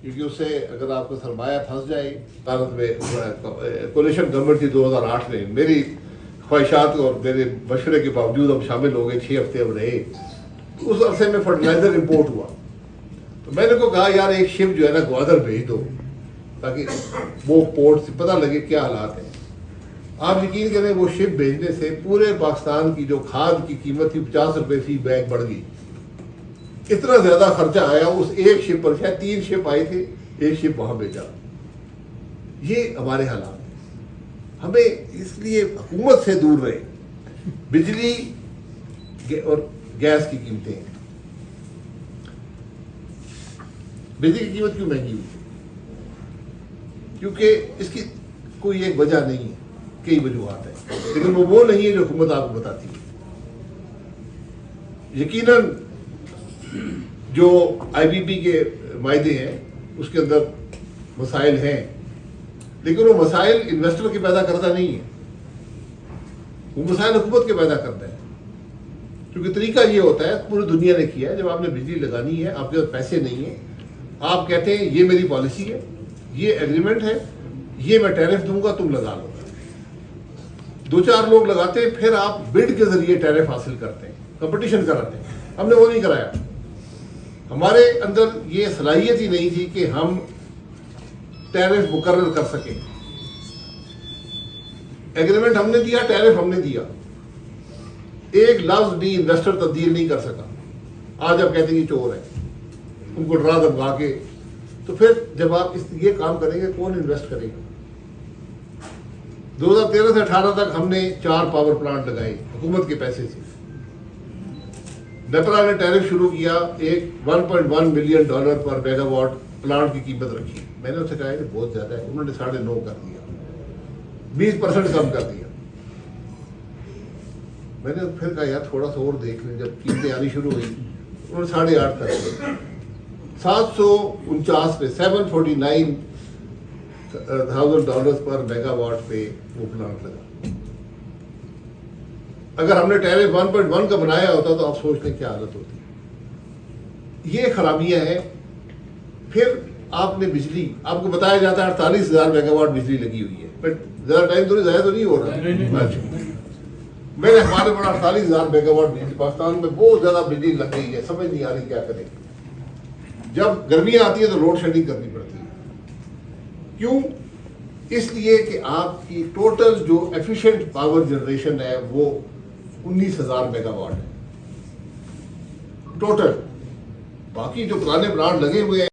کیونکہ اس سے اگر آپ کا سرمایہ پھنس جائے. بھارت میں کولیشن گورنمنٹ تھی 2008 میں, میری خواہشات اور میرے مشورے کے باوجود ہم شامل ہو گئے, 6 ہفتے ہم رہے. اس عرصے میں فرٹیلائزر امپورٹ ہوا, تو میں نے کو کہا یار ایک شپ جو ہے نا گوادر بھیج دو تاکہ وہ پورٹ سے پتہ لگے کیا حالات ہیں. آپ یقین کریں وہ شپ بھیجنے سے پورے پاکستان کی جو کھاد کی قیمت تھی 50 روپے فی بیگ بڑھ گئی. اتنا زیادہ خرچہ آیا اس ایک شپ پر, شاید 3 شپ آئے تھے, ایک شپ وہاں بھیجا. یہ ہمارے حالات ہیں. ہمیں اس لیے حکومت سے دور رہے. بجلی اور گیس کی قیمتیں, بجلی کی قیمت کیوں مہنگی ہوئی؟ کیونکہ اس کی کوئی ایک وجہ نہیں ہے, کئی وجوہات ہیں, لیکن وہ نہیں ہے جو حکومت آپ کو بتاتی ہے. یقیناً جو آئی بی پی کے معاہدے ہیں اس کے اندر مسائل ہیں, لیکن وہ مسائل انویسٹر کے پیدا کرتا نہیں ہے, وہ مسائل حکومت کے پیدا کرتا ہے. کیونکہ طریقہ یہ ہوتا ہے, پوری دنیا نے کیا ہے, جب آپ نے بجلی لگانی ہے, آپ کے پاس پیسے نہیں ہیں, آپ کہتے ہیں یہ میری پالیسی ہے, یہ ایگریمنٹ ہے, یہ میں ٹیرف دوں گا, تم لگا لو. 2-4 لوگ لگاتے ہیں, پھر آپ بڈ کے ذریعے ٹیرف حاصل کرتے ہیں, کمپٹیشن کراتے ہیں. ہم نے وہ نہیں کرایا. ہمارے اندر یہ صلاحیت ہی نہیں تھی کہ ہم ٹیرف مقرر کر سکیں. ایگریمنٹ ہم نے دیا, ٹیرف ہم نے دیا, ایک لفظ بھی انویسٹر تبدیل نہیں کر سکا. آج آپ کہتے ہیں یہ چور ہے, ان کو ڈرا دھمکا کے. تو پھر جب آپ یہ کام کریں گے کون انویسٹ کرے گا؟ 2013 سے 18 تک ہم نے 4 پاور پلانٹ لگائے حکومت کے پیسے سے. نیپرا نے ٹیرف شروع کیا, ایک $1.1 ملین پر میگا واٹ پلانٹ کی قیمت رکھی. میں نے ان سے کہا کہ بہت زیادہ ہے, انہوں نے 9.5 کر دیا, 20% کم کر دیا. میں نے پھر کہا یار تھوڑا سا اور دیکھ لیں. جب قیمتیں آنی شروع ہوئی انہوں نے 8.5 کر دیا. 749 پہ $749,000 پر میگا واٹ پہ وہ پلانٹ لگا. اگر ہم نے ٹیرف 1.1 کا بنایا ہوتا تو آپ سوچ لیں کیا حالت ہوتی. یہ خرابیاں ہیں. پھر آپ نے بجلی, آپ کو بتایا جاتا ہے 48,000 میگا واٹ بجلی لگی ہوئی ہے, بٹ زیادہ ٹائم تو نہیں, ضائع تو نہیں ہو رہا. میں نے ہمارے بڑا 48,000 میگا واٹ بجلی, پاکستان میں بہت زیادہ بجلی لگ گئی ہے, سمجھ نہیں آ رہی کیا کریں. جب گرمیاں آتی ہیں تو لوڈ شیڈنگ کرنی پڑتی ہے. کیوں؟ اس لیے کہ آپ کی ٹوٹل جو ایفیشینٹ پاور جنریشن ہے وہ 19,000 میگا واٹ ہے ٹوٹل. باقی جو پرانے پلانٹ لگے ہوئے ہیں